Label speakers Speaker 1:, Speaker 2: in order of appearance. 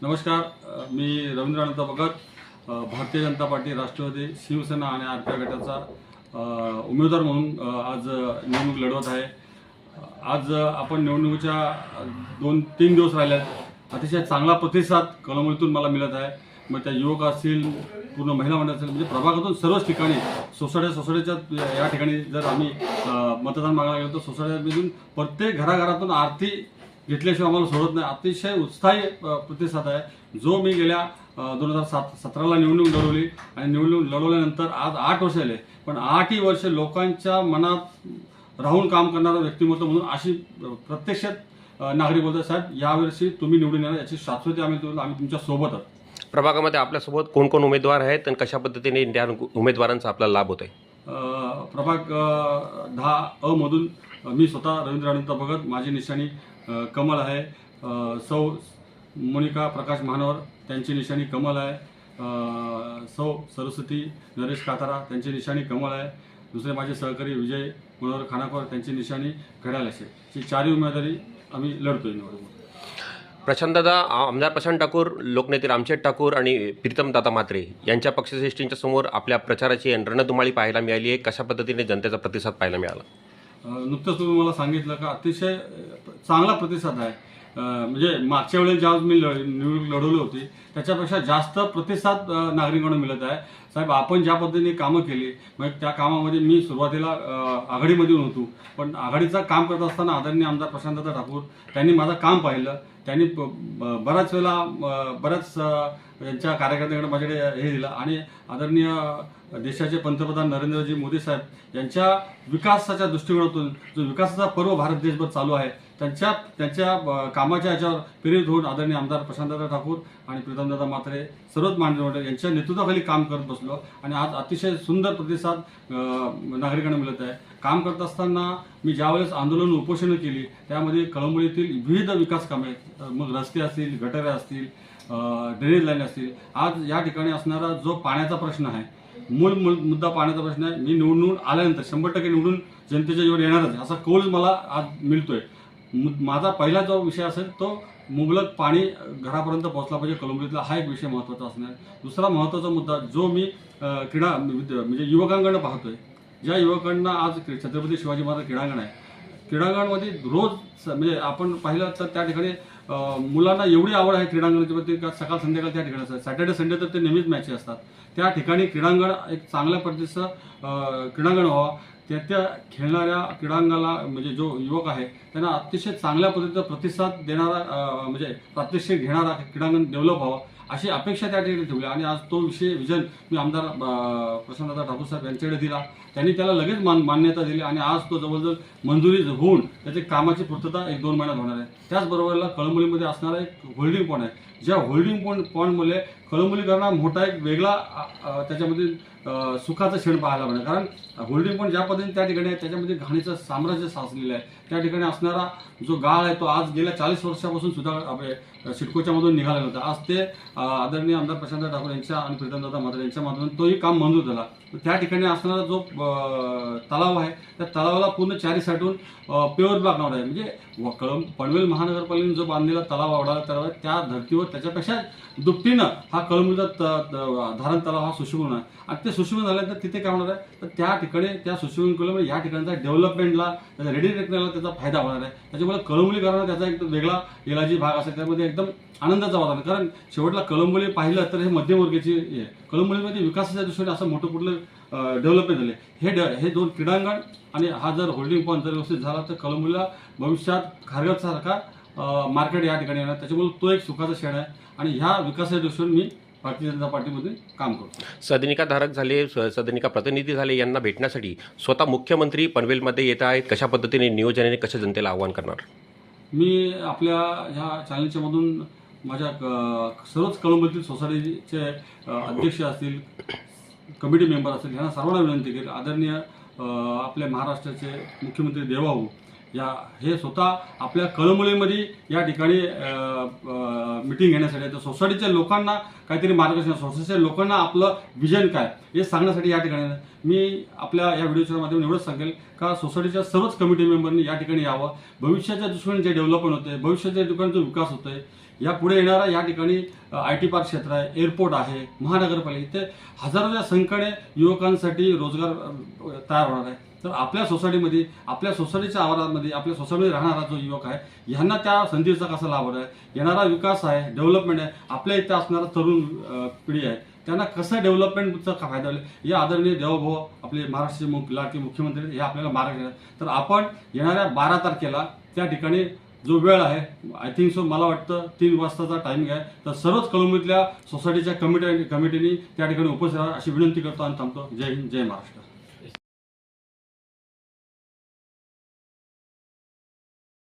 Speaker 1: नमस्कार. मी रवींद्र अनंत भगत, भारतीय जनता पार्टी, राष्ट्रवादी, शिवसेना आणि आरपीआय गटाचा उमेदवार म्हणून आज निवडणूक लढवत आहे. आज आपण निवडणुकीच्या 2-3 दिवस राहिल्यात. अतिशय चांगला प्रतिसाद कळमनुरीतून मला मिळत आहे. मग त्या युवक असतील, पूर्ण महिला मंडळ असेल, म्हणजे प्रभागातून सर्वच ठिकाणी सोसायटीच्या या ठिकाणी जर आम्ही मतदान मागायला गेलो तर सोसायटीमधून प्रत्येक घराघरातून आरती घेतल्याशिवाय आम्हाला सोडत नाही. अतिशय उत्साही प्रतिसाद आहे. जो मी गेल्या 2017ला निवडणूक लढवली आणि निवडणूक लढवल्यानंतर आज 8 वर्ष झाले, पण 8ही वर्ष लोकांच्या मनात राहून काम करणारा व्यक्तिमत्व म्हणून अशी प्रत्यक्षात नागरिक बोलतात, साहेब यावर्षी तुम्ही निवडून येणार, याची शाश्वती आम्ही तुमच्या सोबत आहोत.
Speaker 2: प्रभागामध्ये आपल्यासोबत कोण कोण उमेदवार आहेत आणि कशा पद्धतीने त्या उमेदवारांचा आपला लाभ होतोय?
Speaker 1: प्रभाग 10 मधून मी स्वतः रवींद्र अनंत भगत, माझी निशाणी कमल आहे. सौ मोनिका प्रकाश महानवर, त्यांची निशाणी कमल आहे. सौ सरस्वती नरेश कातारा, त्यांची निशाणी कमल आहे. दुसरे माझे सहकारी विजय मनोहर खानापूर, त्यांची निशाणी घड्याळ असे. ही 4ही उमेदवारी आम्ही लढतोय निवडणूक.
Speaker 2: प्रशांतदादा, आमदार प्रशांत ठाकूर, लोकनेते रामचेट ठाकूर आणि प्रीतमदादा म्हात्रे यांच्या पक्षश्रेष्ठींच्या समोर आपल्या प्रचाराची रणधुमाळी पाहायला मिळाली आहे. कशा पद्धतीने जनतेचा प्रतिसाद पाहायला मिळाला?
Speaker 1: नुकतंच तुम्ही मला सांगितलं का अतिशय चांगला प्रतिसाद आहे. म्हणजे मागच्या वेळेस ज्यावेळेस मी निवडणूक लढवली होती त्याच्यापेक्षा जास्त प्रतिसाद नागरिकांना मिळत आहे. साहेब, आपण ज्या पद्धतीने कामं केली, मग त्या कामामध्ये मी सुरुवातीला आघाडीमध्ये होतो, पण आघाडीचं काम करत असताना आदरणीय आमदार प्रशांतदादा ठाकूर त्यांनी माझं काम पाहिलं. त्यांनी बऱ्याच यांच्या कार्यकर्त्यांकडे माझ्याकडे हे दिलं आणि आदरणीय देशाचे पंतप्रधान नरेंद्रजी मोदी साहेब यांच्या विकासाच्या दृष्टिकोनातून जो विकासाचा पर्व भारत देशभर चालू आहे त्यांच्या कामाच्या याच्यावर प्रेरित होऊन आदरणीय आमदार प्रशांतदादा ठाकूर आणि प्रीतमदादा म्हात्रे सर्वच मान्यवर यांच्या नेतृत्वाखाली काम करत बसलो आणि आज अतिशय सुंदर प्रतिसाद नागरिकांना मिळत आहे. काम करत असताना मी ज्यावेळेस आंदोलन उपोषणं केली त्यामध्ये कळमनुरीतील विविध विकास कामे, मग रस्ते असतील, गटारे असतील, ड्रेनेज लाईन असतील, आज या ठिकाणी असणारा जो पाण्याचा प्रश्न आहे, मूळ मुद्दा पाण्याचा प्रश्न आहे. मी निवडून आल्यानंतर 100% निवडून जनतेच्या जेवढे येणारच असा कौल मला आज मिळतोय. माझा पहिला जो विषय असेल तो मुबलक पाणी घरापर्यंत पोहोचला पाहिजे कळमनुरीतला, हा एक विषय महत्त्वाचा असणार. दुसरा महत्त्वाचा मुद्दा जो मी क्रीडा म्हणजे युवकांकडनं पाहतोय, ज्या युवकांना आज छत्रपती शिवाजी महाराज क्रीडांगण आहे, क्रीडांगणामध्ये रोज म्हणजे आपण पाहिलं तर त्या ठिकाणी मुलांना एवढी आवड आहे क्रीडांगणाची प्रति का सकाळ संध्याकाळ त्या ठिकाणी असतात. सॅटर्डे संडे तर ते नेहमीच मॅचेस असतात. त्या ठिकाणी क्रीडांगण एक चांगल्या पद्धतीचं क्रीडांगण व्हावं. त्या खेळणाऱ्या क्रीडांगणाला म्हणजे जो युवक आहे त्यांना अतिशय चांगल्या पद्धतीचा प्रतिसाद देणारा म्हणजे प्रात्यक्षिक घेणारा क्रीडांगण डेव्हलप व्हावं अशी अपेक्षा त्या ठिकाणी ठेवली आणि आज तो विजन मी आमदार प्रशांतदादा ठाकूर साहेब यांच्याकडे दिला. त्यांनी त्याला लगेच मान्यता दिली आणि आज तो जवळजवळ मंजुरी होऊन त्याची कामाची पूर्तता 1-2 महिन्यात होणार आहे. त्याचबरोबरला कळमनुरीमध्ये असणारा एक होल्डिंग पॉईंट आहे, ज्या होल्डिंग पॉईंटमुळे कळमनुरीकरांना मोठा एक वेगळा त्याच्यामध्ये सुखाचं क्षण पाहायला मिळेल. कारण होल्डिंग पॉईंट ज्या पद्धतीने त्या ठिकाणी आहे त्याच्यामध्ये घाणीचं साम्राज्य साचलेलं आहे. त्या ठिकाणी असणारा जो गाळ आहे तो आज गेल्या 40 वर्षापासून सुद्धा आपल्या सिडकोच्या मधून निघालेला होता. आज ते आदरणीय आमदार प्रशांत ठाकूर यांच्या आणि प्रीतमदादा म्हात्रे यांच्या माध्यमातून तोही काम मंजूर झाला. त्या ठिकाणी असणारा जो तलाव आहे त्या तलावाला पूर्ण 4 साईडून प्युअर ब्लॉक नाव आहे. म्हणजे पनवेल महानगरपालिकेने जो बांधलेला तलाव आवडला तलाव आहे त्या धर्तीवर त्याच्यापेक्षा दुपटीनं हा कळमनुरीचा धारण तलाव हा सुशोभून आहे आणि ते सुशोभून झाल्यानंतर तिथे काय होणार आहे तर त्या ठिकाणी त्या सुशोभून केल्यामुळे या ठिकाणचा डेव्हलपमेंटला त्याचा रेडी टेक्नॉलॉजीला त्याचा फायदा होणार आहे. त्याच्यामुळे कळमनुरीकरांना त्याचा एक वेगळा इलाजी भाग असेल, त्यामध्ये एकदम आनंदाचा वातावरण. कारण शेवटला कळमनुरी पाहिलं तर हे मध्यमवर्गीची आहे. कळमनुरीमध्ये विकासाच्या दृष्टीने असं मोठं कुठलं डेव्हलपमेंट झाले. हे 2 क्रीडांगण आणि हा जर होल्डिंग पॉईंट जर व्यवस्थित झाला तर कळमनुरीला भविष्यात खारघरसारखा मार्केट या ठिकाणी येणार. त्याच्यामुळे तो एक सुखाचा क्षण आहे आणि ह्या विकासाच्या दृष्टीने मी भारतीय जनता पार्टीमध्ये काम करतो.
Speaker 2: सदनिका धारक झाले, सदनिका प्रतिनिधी झाले, यांना भेटण्यासाठी स्वतः मुख्यमंत्री पनवेलमध्ये येत आहेत. कशा पद्धतीने नियोजनाने कशा जनतेला आव्हान करणार?
Speaker 1: मी आपल्या ह्या चॅनलच्या मधून माझ्या सर्वच कळमनुरीतील सोसायटीचे अध्यक्ष असतील, कमिटी मेंबर असतील, यांना सर्वांना विनंती केली. आदरणीय आपल्या महाराष्ट्राचे मुख्यमंत्री देवाभाऊ हे स्वतः आपल्या कळमनुरीमध्ये या ठिकाणी मिटिंग घेण्यासाठी, तर सोसायटीच्या लोकांना काहीतरी मार्गदर्शन, सोसायटीच्या लोकांना आपलं विजन काय हे सांगण्यासाठी या ठिकाणी मी आपल्या या व्हिडिओच्या माध्यमातून एवढंच सांगेल का सोसायटीच्या सर्वच कमिटी मेंबरनी या ठिकाणी यावं. भविष्याच्या दृष्टीने जे डेव्हलपमेंट होते, भविष्याच्या ठिकाणी जो विकास होतोय या पुढे येणारा या ठिकाणी IT पार्क क्षेत्र आहे, एअरपोर्ट आहे, महानगरपालिका, इथे हजारोच्या संख्येने युवकांसाठी रोजगार तयार होणार आहे. तर आपल्या सोसायटीमध्ये, आपल्या सोसायटीच्या आवारामध्ये, आपल्या सोसायटीमध्ये राहणारा जो युवक आहे, ह्यांना त्या संधीचा कसा लाभ होणार आहे, येणारा विकास आहे, डेव्हलपमेंट आहे, आपल्या इथे असणारा तरुण पिढी आहे, त्यांना कसं डेव्हलपमेंटचा फायदा होईल या आदरणीय देवभाऊ आपले महाराष्ट्राचे लाडके मुख्यमंत्री हे आपल्याला मार्ग. तर आपण येणाऱ्या 12 तारखेला त्या ठिकाणी जो वेळ आहे, आय थिंक सो मला वाटतं 3 वाजताचा टायमिंग आहे, तर सर्वच कळंबीतल्या सोसायटीच्या कमिटीने त्या ठिकाणी उपस्थित राहा अशी विनंती करतो आणि थांबतो. जय हिंद, जय महाराष्ट्र.